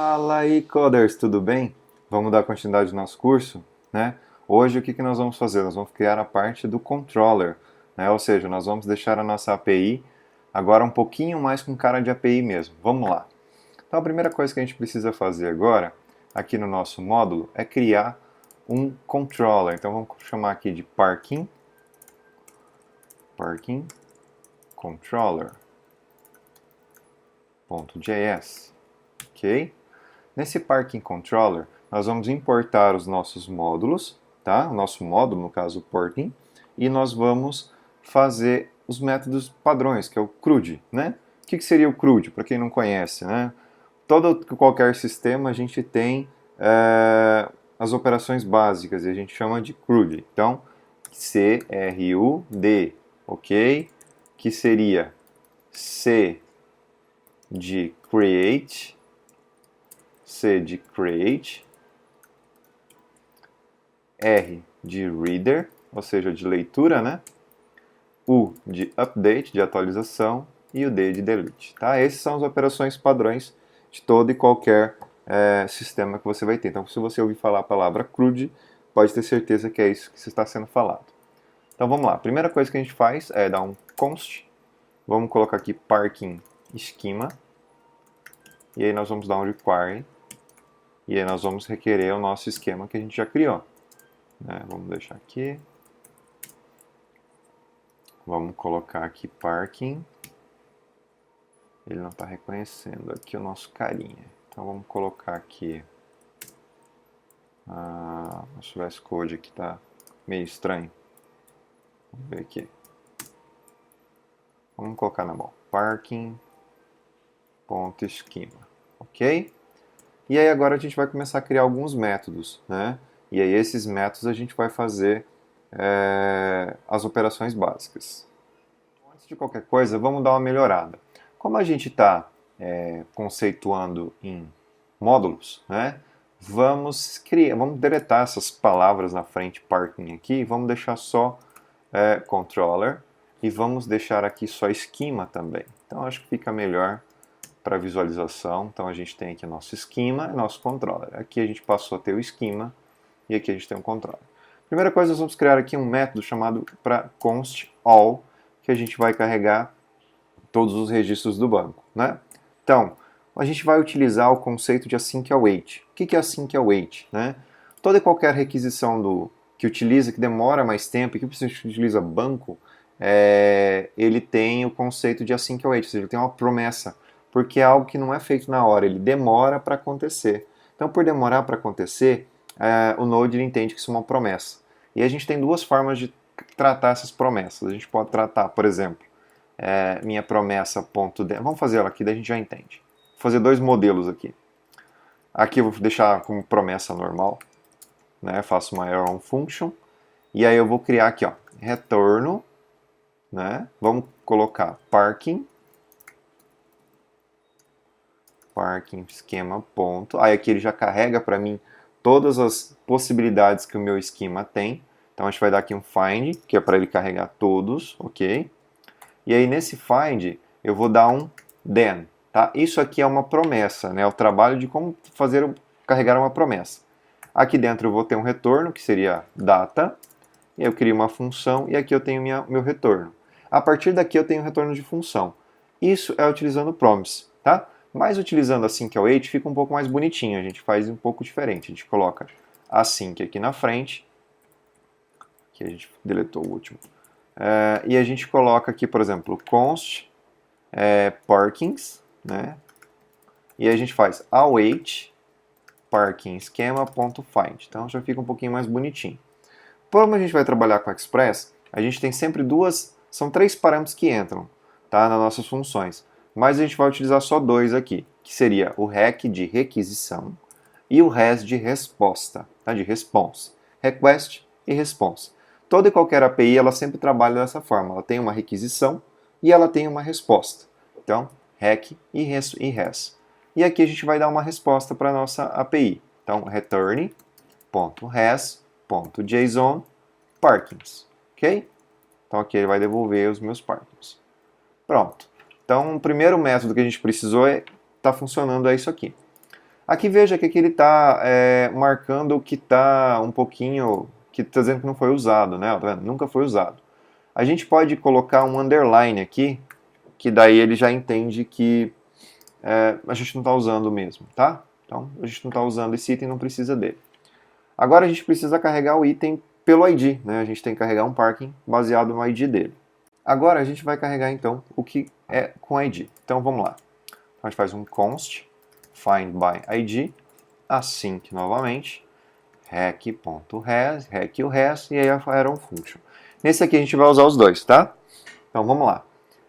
Fala aí, coders, tudo bem? Vamos dar continuidade ao nosso curso, né? Hoje o que nós vamos fazer? Nós vamos criar a parte do controller, né? Ou seja, nós vamos deixar a nossa API agora um pouquinho mais com cara de API mesmo. Vamos lá. Então a primeira coisa que a gente precisa fazer agora, aqui no nosso módulo, é criar um controller. Então vamos chamar aqui de parking controller.js, ok? Nesse parking controller, nós vamos importar os nossos módulos, tá? O nosso módulo, no caso o porting, e nós vamos fazer os métodos padrões, que é o CRUD, né? O que seria o CRUD, para quem não conhece, né? Qualquer sistema a gente tem as operações básicas e a gente chama de CRUD. Então, CRUD, ok? Que seria C de create, R de reader, ou seja, de leitura, né? U de update, de atualização, e o D de delete. Tá? Essas são as operações padrões de todo e qualquer sistema que você vai ter. Então, se você ouvir falar a palavra CRUD, pode ter certeza que é isso que está sendo falado. Então, vamos lá. A primeira coisa que a gente faz é dar um const. Vamos colocar aqui parking schema. E aí nós vamos dar um require. E aí nós vamos requerer o nosso esquema que a gente já criou. Vamos deixar aqui. Vamos colocar aqui parking. Ele não está reconhecendo aqui o nosso carinha. Então vamos colocar aqui. Nosso VS Code aqui está meio estranho. Vamos ver aqui. Vamos colocar na mão. Parking.schema. Ok? E aí agora a gente vai começar a criar alguns métodos, né? E aí esses métodos a gente vai fazer as operações básicas. Antes de qualquer coisa, vamos dar uma melhorada. Como a gente está conceituando em módulos, né? Vamos deletar essas palavras na frente, parking aqui, vamos deixar só controller e vamos deixar aqui só schema também. Então acho que fica melhor para visualização. Então a gente tem aqui nosso schema e nosso controller. Aqui a gente passou a ter o schema e aqui a gente tem um controller. Primeira coisa, nós vamos criar aqui um método chamado para const all, que a gente vai carregar todos os registros do banco, né? Então, a gente vai utilizar o conceito de async await. O que é async await, né? Toda e qualquer requisição que demora mais tempo e que você utiliza banco, ele tem o conceito de async await, ou seja, ele tem uma promessa, porque é algo que não é feito na hora, ele demora para acontecer. Então, por demorar para acontecer, o Node ele entende que isso é uma promessa. E a gente tem duas formas de tratar essas promessas. A gente pode tratar, por exemplo, minha promessa.d. Vamos fazer ela aqui, daí a gente já entende. Vou fazer dois modelos aqui. Aqui eu vou deixar como promessa normal, né? Faço uma error on function. E aí eu vou criar aqui, ó, retorno, né? Vamos colocar parking schema ponto. Aí aqui ele já carrega para mim todas as possibilidades que o meu esquema tem. Então a gente vai dar aqui um find, que é para ele carregar todos, ok? E aí nesse find eu vou dar um then, tá? Isso aqui é uma promessa, né? O trabalho de como carregar uma promessa. Aqui dentro eu vou ter um retorno, que seria data, e eu crio uma função, e aqui eu tenho meu retorno. A partir daqui eu tenho retorno de função. Isso é utilizando promise, tá? Mas utilizando async await fica um pouco mais bonitinho, a gente faz um pouco diferente. A gente coloca async aqui na frente, que a gente deletou o último. E a gente coloca aqui, por exemplo, const parkings, né? E a gente faz await parking schema.find. Então já fica um pouquinho mais bonitinho. Como a gente vai trabalhar com Express, a gente tem sempre são três parâmetros que entram, tá, nas nossas funções. Mas a gente vai utilizar só dois aqui, que seria o req de requisição e o res de resposta, tá, de response. Request e response. Toda e qualquer API ela sempre trabalha dessa forma. Ela tem uma requisição e ela tem uma resposta. Então, req e res. E aqui a gente vai dar uma resposta para a nossa API. Então, return.res.json parkings. Ok? Então aqui ele vai devolver os meus parkings. Pronto. Então o primeiro método que a gente precisou está funcionando é isso aqui. Aqui veja que aqui ele está marcando o que está um pouquinho, que está dizendo que não foi usado, né? Tá vendo? Nunca foi usado. A gente pode colocar um underline aqui, que daí ele já entende que a gente não está usando mesmo, tá? Então, a gente não está usando esse item, não precisa dele. Agora a gente precisa carregar o item pelo ID, né? A gente tem que carregar um parking baseado no ID dele. Agora a gente vai carregar então o que é com ID. Então vamos lá. A gente faz um const find by ID, async novamente, rec.res, rec o res, e aí a arrow function. Nesse aqui a gente vai usar os dois, tá? Então vamos lá.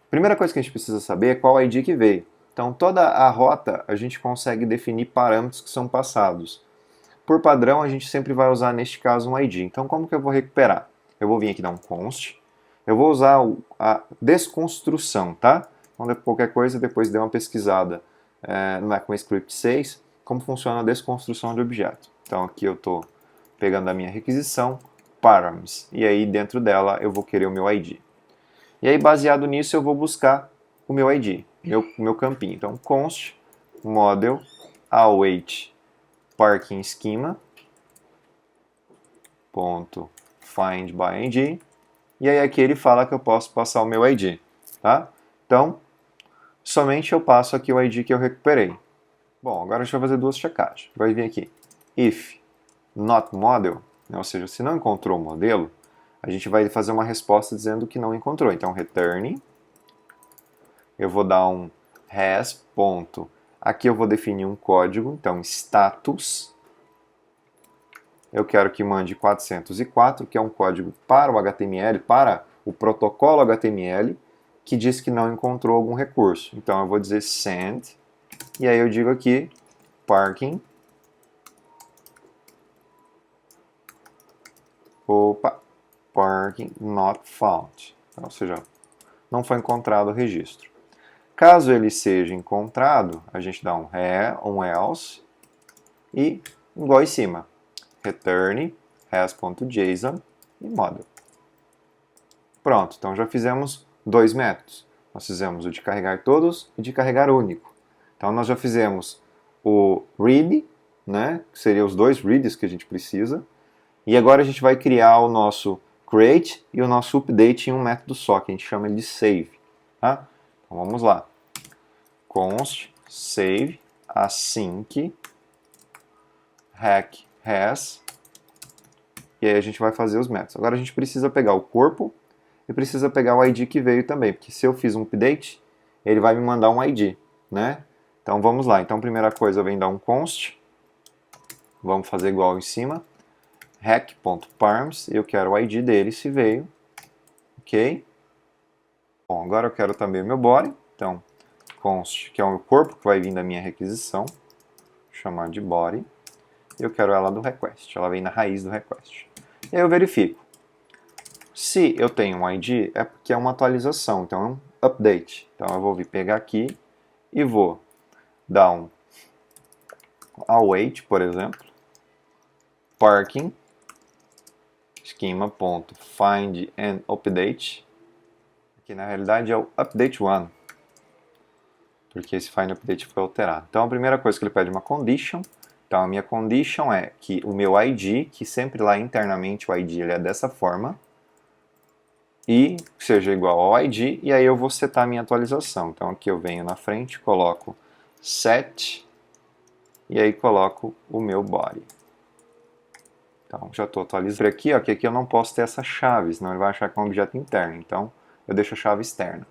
Primeira coisa que a gente precisa saber é qual ID que veio. Então toda a rota a gente consegue definir parâmetros que são passados. Por padrão a gente sempre vai usar neste caso um ID. Então como que eu vou recuperar? Eu vou vir aqui dar um const, eu vou usar a desconstrução, tá? Então qualquer coisa depois dê uma pesquisada no ECMAScript 6, como funciona a desconstrução de objeto. Então aqui eu estou pegando a minha requisição, params, e aí dentro dela eu vou querer o meu ID. E aí baseado nisso eu vou buscar o meu ID, meu campinho. Então const model await parking schema ponto find by ID, e aí aqui ele fala que eu posso passar o meu ID, tá? Então somente eu passo aqui o ID que eu recuperei. Bom, agora a gente vai fazer duas checagens. Vai vir aqui, if not model, né, ou seja, se não encontrou o modelo, a gente vai fazer uma resposta dizendo que não encontrou. Então, return, eu vou dar um res. Ponto. Aqui eu vou definir um código, então status, eu quero que mande 404, que é um código para o HTML, para o protocolo HTML, que diz que não encontrou algum recurso. Então eu vou dizer send, e aí eu digo aqui parking, parking not found, ou seja, não foi encontrado o registro. Caso ele seja encontrado, a gente dá um else, e igual em cima, return res.json e model. Pronto, então já fizemos dois métodos. Nós fizemos o de carregar todos e de carregar único. Então nós já fizemos o read, né, que seriam os dois reads que a gente precisa. E agora a gente vai criar o nosso create e o nosso update em um método só, que a gente chama ele de save. Tá? Então vamos lá. Const save async rec res, e aí a gente vai fazer os métodos. Agora a gente precisa pegar o corpo e precisa pegar o ID que veio também, porque se eu fiz um update, ele vai me mandar um ID, né? Então vamos lá. Então primeira coisa, eu venho dar um const, vamos fazer igual em cima, rec.params, eu quero o ID dele se veio, ok? Bom, agora eu quero também o meu body, então const, que é o corpo que vai vir da minha requisição, vou chamar de body, e eu quero ela do request, ela vem na raiz do request. E aí eu verifico. Se eu tenho um ID, é porque é uma atualização, então é um update. Então eu vou vir pegar aqui e vou dar um await, por exemplo, parking, schema.find and update, que na realidade é o update one, porque esse find update foi alterado. Então a primeira coisa que ele pede é uma condition. Então a minha condition é que o meu ID, que sempre lá internamente o ID ele é dessa forma, e seja igual ao ID, e aí eu vou setar a minha atualização. Então aqui eu venho na frente, coloco set, e aí coloco o meu body. Então já estou atualizando aqui, ó, que aqui eu não posso ter essa chave, senão ele vai achar que é um objeto interno. Então eu deixo a chave externa.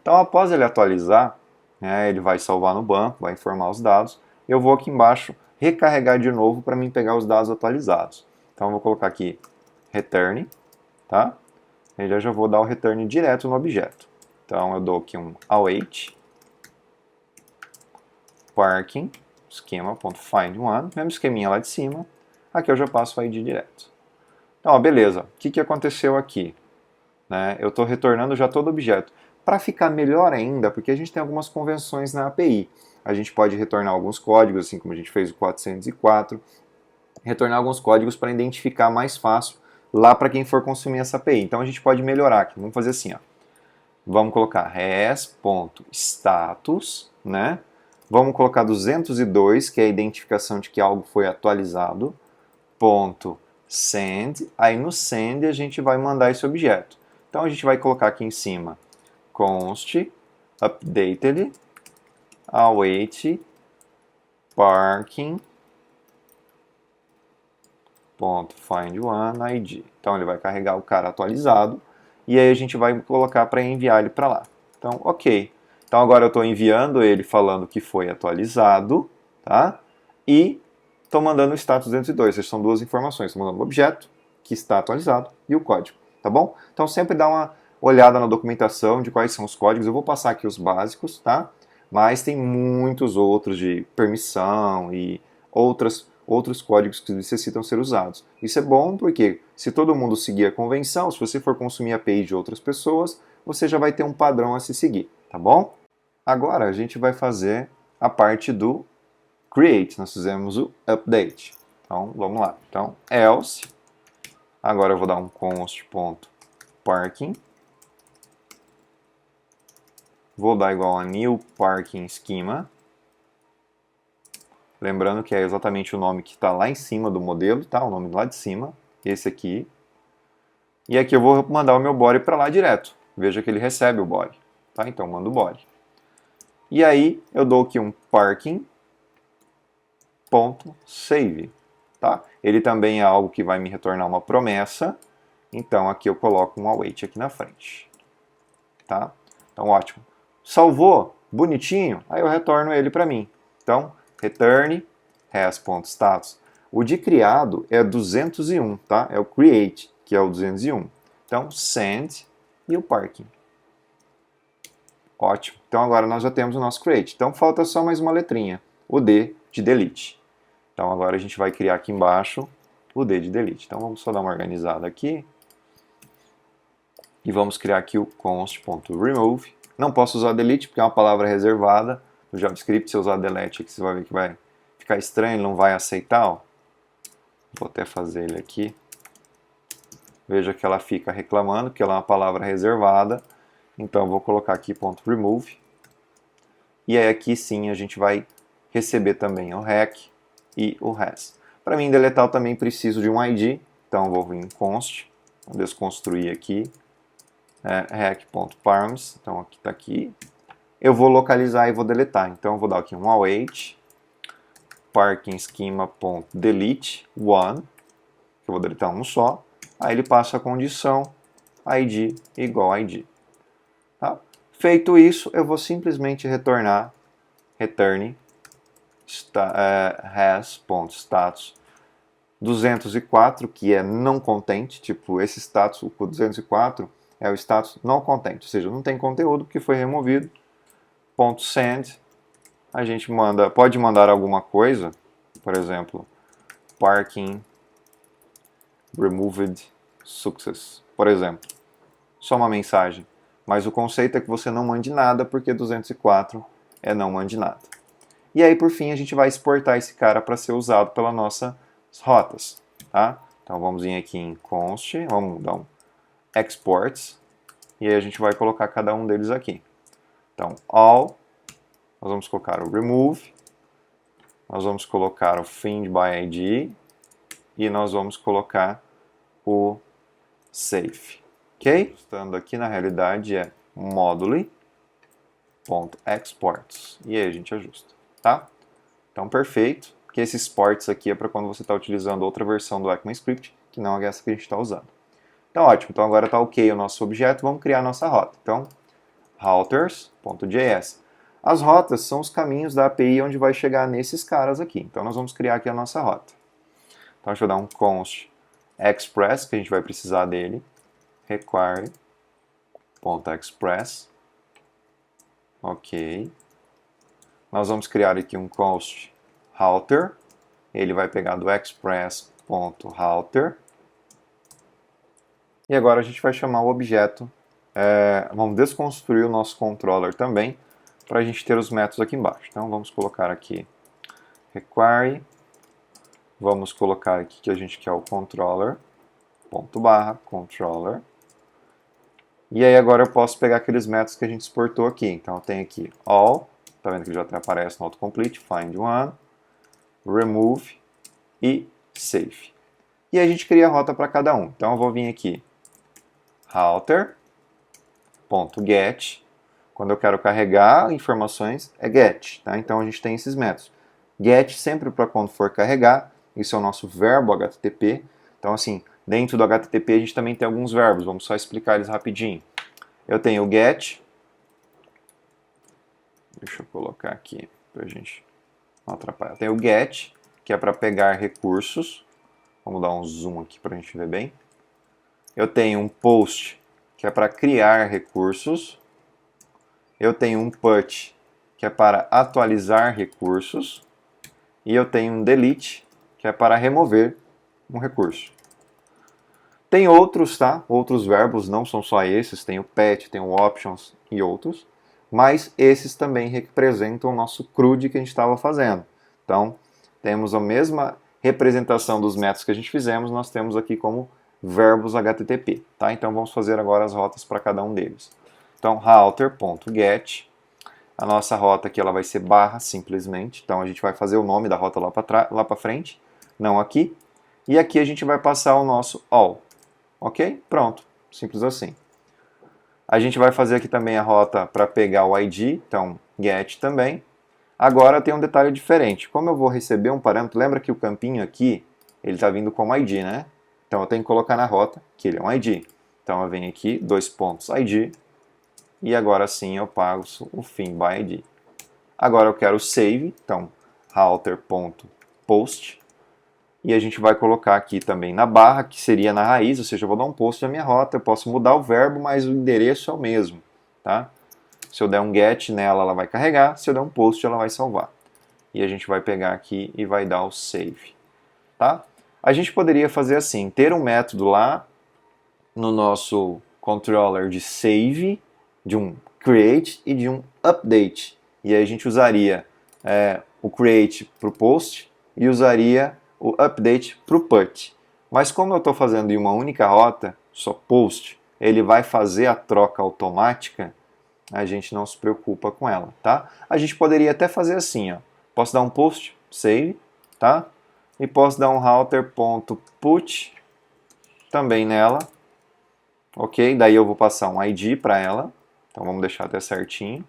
Então após ele atualizar, né, ele vai salvar no banco, vai informar os dados, eu vou aqui embaixo recarregar de novo para mim pegar os dados atualizados. Então eu vou colocar aqui return, tá? Eu já vou dar o return direto no objeto. Então eu dou aqui um await parking schema.findOne, mesmo esqueminha lá de cima. Aqui eu já passo o ID direto. Então, ó, beleza. O que aconteceu aqui? Né? Eu estou retornando já todo objeto. Para ficar melhor ainda, porque a gente tem algumas convenções na API. A gente pode retornar alguns códigos, assim como a gente fez o 404, retornar alguns códigos para identificar mais fácil lá para quem for consumir essa API. Então a gente pode melhorar aqui. Vamos fazer assim, ó. Vamos colocar res.status, né? Vamos colocar 202, que é a identificação de que algo foi atualizado. Ponto send. Aí no send a gente vai mandar esse objeto. Então a gente vai colocar aqui em cima const updated await parking ponto find one id. Então ele vai carregar o cara atualizado e aí a gente vai colocar para enviar ele para lá. Então, ok. Então agora eu estou enviando ele falando que foi atualizado, tá? E estou mandando o status 202. Essas são duas informações. Estou mandando o objeto que está atualizado e o código, tá bom? Então sempre dá uma olhada na documentação de quais são os códigos. Eu vou passar aqui os básicos, tá? Mas tem muitos outros de permissão e outros códigos que necessitam ser usados. Isso é bom porque se todo mundo seguir a convenção, se você for consumir a API de outras pessoas, você já vai ter um padrão a se seguir, tá bom? Agora a gente vai fazer a parte do create. Nós fizemos o update. Então vamos lá. Então else. Agora eu vou dar um const.parking. Vou dar igual a new parking schema. Lembrando que é exatamente o nome que está lá em cima do modelo, tá? O nome lá de cima, esse aqui. E aqui eu vou mandar o meu body para lá direto. Veja que ele recebe o body, tá? Então eu mando o body. E aí eu dou aqui um parking.save, tá? Ele também é algo que vai me retornar uma promessa. Então aqui eu coloco um await aqui na frente, tá? Então ótimo. Salvou, bonitinho, aí eu retorno ele para mim. Então return has.status. O de criado é 201, tá? É o create, que é o 201. Então send e o parking. Ótimo. Então agora nós já temos o nosso create. Então falta só mais uma letrinha, o D de delete. Então agora a gente vai criar aqui embaixo o D de delete. Então vamos só dar uma organizada aqui. E vamos criar aqui o const.remove. Não posso usar delete porque é uma palavra reservada. No JavaScript, se eu usar delete aqui, você vai ver que vai ficar estranho, ele não vai aceitar. Ó. Vou até fazer ele aqui. Veja que ela fica reclamando, porque ela é uma palavra reservada. Então eu vou colocar aqui .remove. E aí aqui sim a gente vai receber também o rec e o res. Para mim deletar eu também preciso de um ID. Então eu vou vir em const, vou desconstruir aqui. rec.params, então aqui está aqui. Eu vou localizar e vou deletar. Então eu vou dar aqui um await parking schema.delete one, que eu vou deletar um só. Aí ele passa a condição id igual a id. Tá? Feito isso, eu vou simplesmente retornar return has.status 204, que é não content, tipo esse status, o 204 é o status não content, ou seja, não tem conteúdo porque foi removido. .send, a gente pode mandar alguma coisa, por exemplo, parking removed success, por exemplo, só uma mensagem. Mas o conceito é que você não mande nada, porque 204 é não mande nada. E aí, por fim, a gente vai exportar esse cara para ser usado pelas nossas rotas. Tá? Então vamos vir aqui em const, vamos dar um exports, e aí a gente vai colocar cada um deles aqui. Então, all, nós vamos colocar o remove, nós vamos colocar o find by id, e nós vamos colocar o safe. Ok? Estando aqui na realidade é module.exports. E aí a gente ajusta, tá? Então perfeito, porque esses ports aqui é para quando você está utilizando outra versão do ECMAScript, que não é essa que a gente está usando. Então ótimo, então agora está ok o nosso objeto, vamos criar a nossa rota. Então, routers.js. As rotas são os caminhos da API onde vai chegar nesses caras aqui. Então nós vamos criar aqui a nossa rota. Então deixa eu dar um const express, que a gente vai precisar dele. Require.express. Ok. Nós vamos criar aqui um const router. Ele vai pegar do express.router. E agora a gente vai chamar o objeto. Vamos desconstruir o nosso controller também, para a gente ter os métodos aqui embaixo. Então vamos colocar aqui require. Vamos colocar aqui que a gente quer o controller. .controller. E aí agora eu posso pegar aqueles métodos que a gente exportou aqui. Então eu tenho aqui all, Tá vendo que ele já até aparece no autocomplete, find one, remove e save. E a gente cria a rota para cada um. Então eu vou vir aqui, router.get. Quando eu quero carregar informações, é get. Tá? Então a gente tem esses métodos. Get sempre para quando for carregar. Isso é o nosso verbo HTTP. Então assim, dentro do HTTP a gente também tem alguns verbos. Vamos só explicar eles rapidinho. Eu tenho o get. Deixa eu colocar aqui para a gente não atrapalhar. Eu tenho o get, que é para pegar recursos. Vamos dar um zoom aqui para a gente ver bem. Eu tenho um post, que é para criar recursos. Eu tenho um put, que é para atualizar recursos. E eu tenho um delete, que é para remover um recurso. Tem outros, tá? Outros verbos, não são só esses. Tem o pet, tem o options e outros. Mas esses também representam o nosso CRUD que a gente estava fazendo. Então, temos a mesma representação dos métodos que a gente fizemos, nós temos aqui como verbos HTTP. Tá? Então, vamos fazer agora as rotas para cada um deles. Então, router.get. A nossa rota aqui ela vai ser barra simplesmente. Então, a gente vai fazer o nome da rota lá para frente, não aqui. E aqui a gente vai passar o nosso all. Ok? Pronto. Simples assim. A gente vai fazer aqui também a rota para pegar o ID, então get também. Agora tem um detalhe diferente. Como eu vou receber um parâmetro, lembra que o campinho aqui, ele está vindo como ID, né? Então eu tenho que colocar na rota que ele é um ID. Então eu venho aqui, dois pontos ID, e agora sim eu passo o fim by ID. Agora eu quero save, então router.post. E a gente vai colocar aqui também na barra, que seria na raiz, ou seja, eu vou dar um post na minha rota, eu posso mudar o verbo, mas o endereço é o mesmo, tá? Se eu der um get nela, ela vai carregar, se eu der um post, ela vai salvar. E a gente vai pegar aqui e vai dar o save, tá? A gente poderia fazer assim, ter um método lá no nosso controller de save, de um create e de um update. E aí a gente usaria o create para o post e usaria o update para o put. Mas como eu estou fazendo em uma única rota, só post, ele vai fazer a troca automática, a gente não se preocupa com ela, tá? A gente poderia até fazer assim, ó. Posso dar um post, save, tá? E posso dar um router.put também nela, ok? Daí eu vou passar um ID para ela, então vamos deixar até certinho,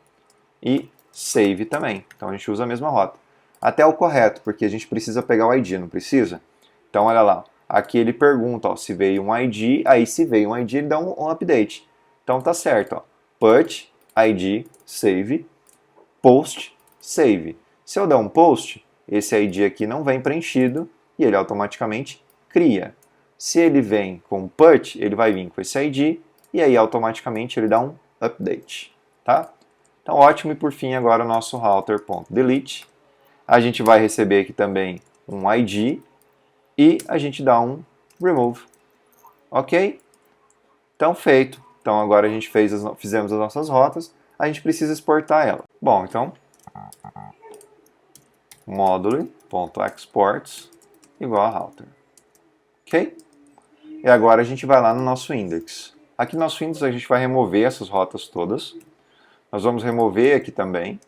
e save também, então a gente usa a mesma rota. Até o correto, porque a gente precisa pegar o ID, não precisa? Então, olha lá. Aqui ele pergunta ó, se veio um ID, aí se veio um ID, ele dá um update. Então, tá certo. Ó. Put, ID, save, post, save. Se eu der um post, esse ID aqui não vem preenchido e ele automaticamente cria. Se ele vem com put, ele vai vir com esse ID e aí automaticamente ele dá um update. Tá? Então, ótimo. E por fim, agora o nosso router.delete. A gente vai receber aqui também um ID e a gente dá um remove. Ok? Então, feito. Então, agora a gente fizemos as nossas rotas, a gente precisa exportar ela. Bom, então, module.exports igual a router. Ok? E agora a gente vai lá no nosso index. Aqui no nosso index a gente vai remover essas rotas todas. Nós vamos remover aqui também.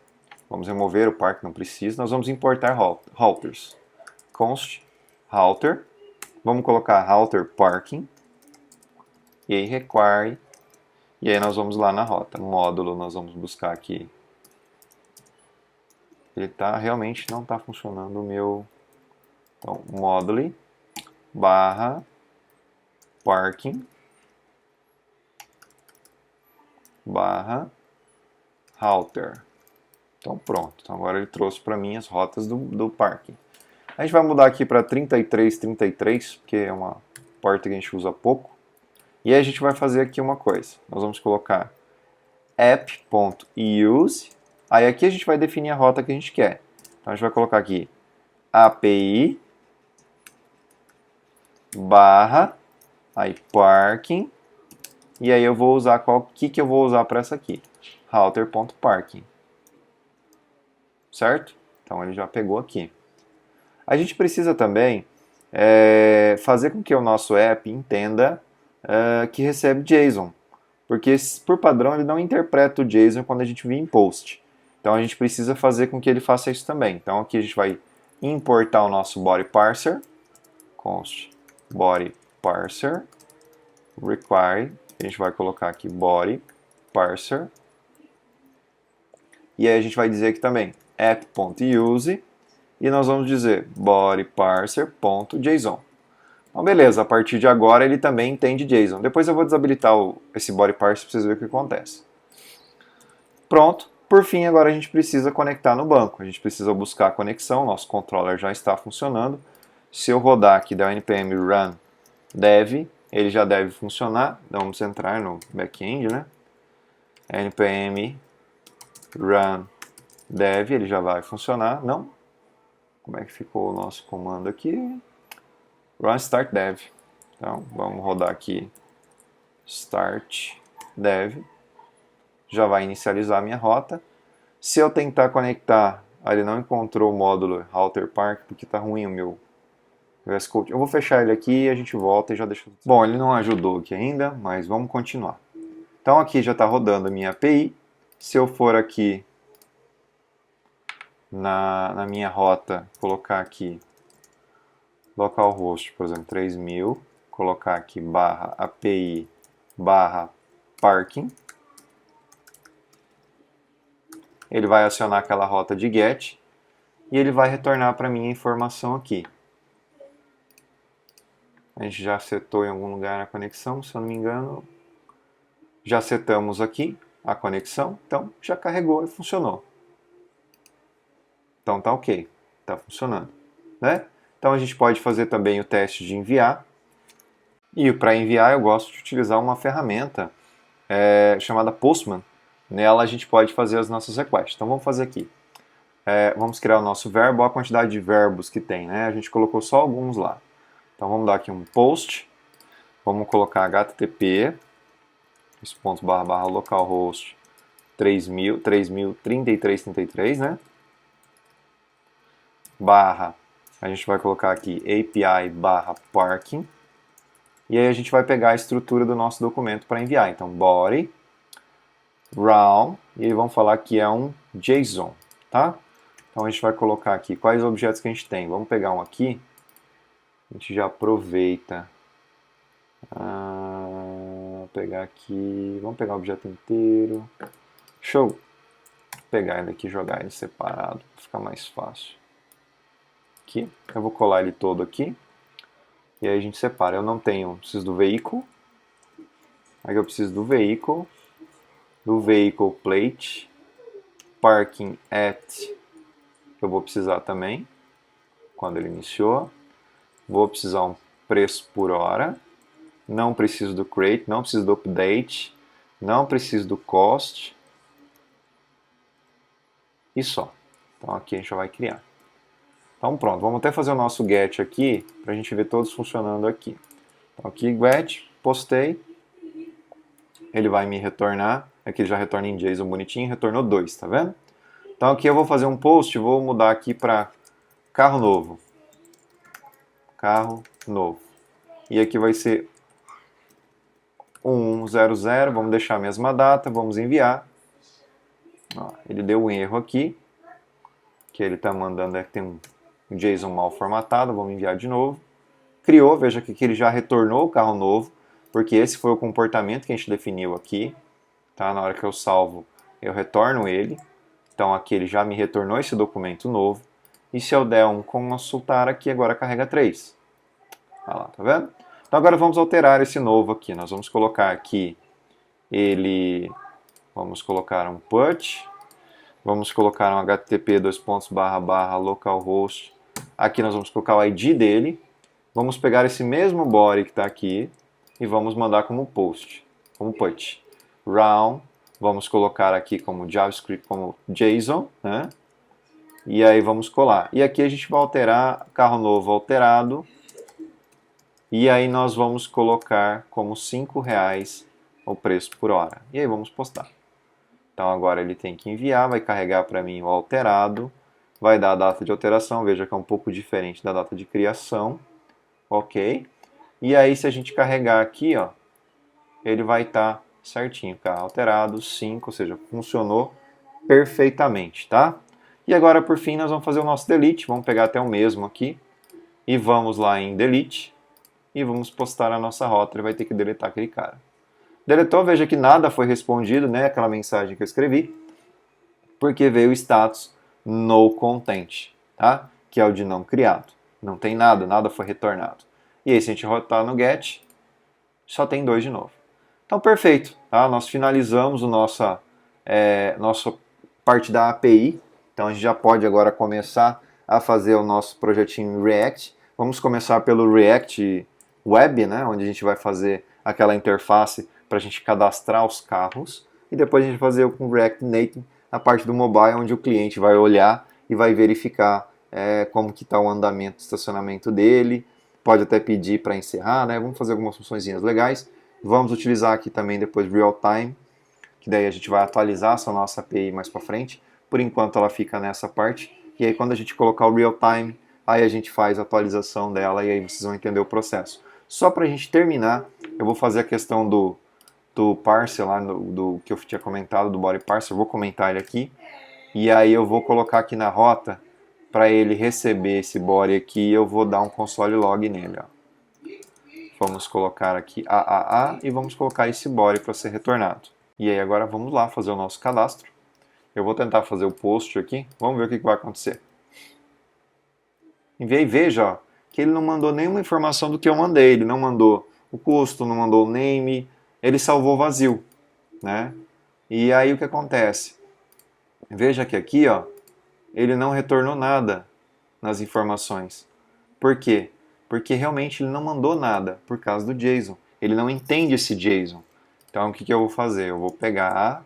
Vamos remover o par que não precisa. Nós vamos importar routers. Const router. Vamos colocar router parking. E aí require. E aí nós vamos lá na rota. Módulo, nós vamos buscar aqui. Ele realmente não está funcionando o meu. Então, module barra parking barra router. Então pronto, então agora ele trouxe para mim as rotas do parking. A gente vai mudar aqui para 3333, porque é uma porta que a gente usa pouco. E aí a gente vai fazer aqui uma coisa. Nós vamos colocar app.use. Aí aqui a gente vai definir a rota que a gente quer. Então a gente vai colocar aqui API barra aí parking. E aí eu vou usar que eu vou usar para essa aqui? Router.parking. Certo? Então ele já pegou aqui. A gente precisa também fazer com que o nosso app entenda que recebe JSON. Porque por padrão ele não interpreta o JSON quando a gente vem em post. Então a gente precisa fazer com que ele faça isso também. Então aqui a gente vai importar o nosso body parser, const body parser, require, a gente vai colocar aqui body parser, e aí a gente vai dizer aqui também app.use, e nós vamos dizer body parser.json. Então beleza, a partir de agora ele também entende JSON. Depois eu vou desabilitar esse body parser para vocês verem o que acontece. Pronto. Por fim, agora a gente precisa conectar no banco. A gente precisa buscar a conexão, nosso controller já está funcionando. Se eu rodar aqui da npm run dev, ele já deve funcionar. Então vamos entrar no back-end, né? npm run dev, ele já vai funcionar. Não? Como é que ficou o nosso comando aqui? Run start dev. Então vamos rodar aqui start dev. Já vai inicializar a minha rota. Se eu tentar conectar, ele não encontrou o módulo Router Park, porque está ruim o meu VS Code. Eu vou fechar ele aqui e a gente volta e já deixa... Bom, ele não ajudou aqui ainda, mas vamos continuar. Então aqui já está rodando a minha API. Se eu for aqui na minha rota, colocar aqui localhost, por exemplo, 3000, colocar aqui barra API barra parking, ele vai acionar aquela rota de get e ele vai retornar para mim a informação aqui. A gente já setou em algum lugar a conexão, se eu não me engano. Já setamos aqui a conexão, então já carregou e funcionou. Então tá ok, tá funcionando, né? Então a gente pode fazer também o teste de enviar. E para enviar eu gosto de utilizar uma ferramenta chamada Postman. Nela a gente pode fazer as nossas requests. Então vamos fazer aqui. Vamos criar o nosso verbo, a quantidade de verbos que tem, né? A gente colocou só alguns lá. Então vamos dar aqui um post, vamos colocar http, //localhost 3033, né? Barra, a gente vai colocar aqui API barra parking, e aí a gente vai pegar a estrutura do nosso documento para enviar. Então body, round, e aí vamos falar que é um JSON, tá? Então a gente vai colocar aqui quais objetos que a gente tem. Vamos pegar um aqui, a gente já aproveita. Pegar aqui, vamos pegar o objeto inteiro. Show! Pegar ele aqui e jogar ele separado, para ficar mais fácil. Aqui, eu vou colar ele todo aqui. E aí a gente separa. Eu não tenho, preciso do veículo. Aí eu preciso do veículo plate, parking at, eu vou precisar também, quando ele iniciou. Vou precisar um preço por hora. Não preciso do create, não preciso do update, não preciso do cost. E só. Então aqui a gente já vai criar. Então pronto, vamos até fazer o nosso get aqui, para a gente ver todos funcionando aqui. Então aqui get, postei. Ele vai me retornar, aqui ele já retorna em JSON bonitinho, retornou 2, tá vendo? Então aqui eu vou fazer um post, vou mudar aqui para carro novo. Carro novo. E aqui vai ser 1100, vamos deixar a mesma data, vamos enviar. Ó, ele deu um erro aqui, que ele está mandando, que tem um JSON mal formatado, vamos enviar de novo. Criou, veja que aqui ele já retornou o carro novo, porque esse foi o comportamento que a gente definiu aqui. Tá? Na hora que eu salvo, eu retorno ele. Então aqui ele já me retornou esse documento novo. E se eu der um consultar aqui, agora carrega 3. Olha lá, tá vendo? Então agora vamos alterar esse novo aqui. Nós vamos colocar aqui vamos colocar um put, vamos colocar um http localhost. Aqui nós vamos colocar o ID dele. Vamos pegar esse mesmo body que está aqui e vamos mandar como post, como put. Round, vamos colocar aqui como JavaScript, como JSON, né? E aí vamos colar. E aqui a gente vai alterar carro novo alterado. E aí nós vamos colocar como R$5 o preço por hora. E aí vamos postar. Então agora ele tem que enviar, vai carregar para mim o alterado, vai dar a data de alteração, veja que é um pouco diferente da data de criação. Ok? E aí se a gente carregar aqui, ó, ele vai estar certinho, carro alterado, 5, ou seja, funcionou perfeitamente, tá? E agora, por fim, nós vamos fazer o nosso delete. Vamos pegar até o mesmo aqui e vamos lá em delete e vamos postar a nossa rota. Ele vai ter que deletar aquele cara. Deletou, veja que nada foi respondido, né? Aquela mensagem que eu escrevi, porque veio o status no content, tá? Que é o de não criado. Não tem nada, nada foi retornado. E aí, se a gente rotar no get, só tem 2 de novo. Então, perfeito, tá? Nós finalizamos nossa parte da API. Então, a gente já pode agora começar a fazer o nosso projetinho em React. Vamos começar pelo React Web, né? Onde a gente vai fazer aquela interface para a gente cadastrar os carros. E depois a gente vai fazer com o React Native a parte do mobile, onde o cliente vai olhar e vai verificar como que está o andamento do estacionamento dele. Pode até pedir para encerrar, né? Vamos fazer algumas funçõezinhas legais. Vamos utilizar aqui também depois Real Time, que daí a gente vai atualizar essa nossa API mais para frente. Por enquanto ela fica nessa parte. E aí quando a gente colocar o Real Time, aí a gente faz a atualização dela e aí vocês vão entender o processo. Só para a gente terminar, eu vou fazer a questão do parser lá, do que eu tinha comentado, do body parser. Eu vou comentar ele aqui. E aí eu vou colocar aqui na rota, para ele receber esse body aqui, eu vou dar um console log nele. Ó. Vamos colocar aqui AAA e vamos colocar esse body para ser retornado. E aí agora vamos lá fazer o nosso cadastro. Eu vou tentar fazer o post aqui, vamos ver o que vai acontecer. Enviei, veja ó, que ele não mandou nenhuma informação do que eu mandei. Ele não mandou o custo, não mandou o name, ele salvou vazio. Né? E aí o que acontece? Veja que aqui ó, ele não retornou nada nas informações. Por quê? Porque realmente ele não mandou nada por causa do JSON. Ele não entende esse JSON. Então o que eu vou fazer? Eu vou pegar,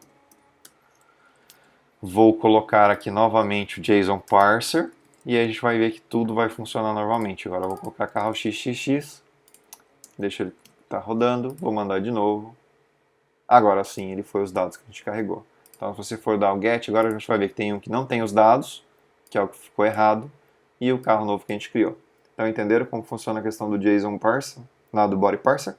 vou colocar aqui novamente o JSON parser e aí a gente vai ver que tudo vai funcionar novamente. Agora eu vou colocar carro XXX, deixa ele estar rodando, vou mandar de novo. Agora sim, ele foi os dados que a gente carregou. Então se você for dar o get, agora a gente vai ver que tem um que não tem os dados, que é o que ficou errado, e o carro novo que a gente criou. Então entenderam como funciona a questão do JSON parser, lá do body parser?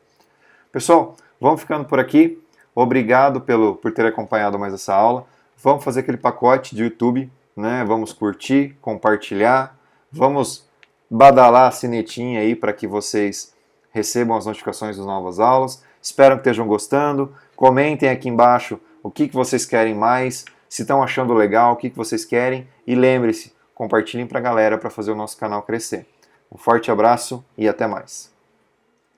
Pessoal, vamos ficando por aqui. Obrigado por ter acompanhado mais essa aula. Vamos fazer aquele pacote de YouTube, né? Vamos curtir, compartilhar, vamos badalar a sinetinha aí para que vocês recebam as notificações das novas aulas. Espero que estejam gostando. Comentem aqui embaixo o que vocês querem mais, se estão achando legal, o que vocês querem. E lembre-se, compartilhem para a galera para fazer o nosso canal crescer. Um forte abraço e até mais.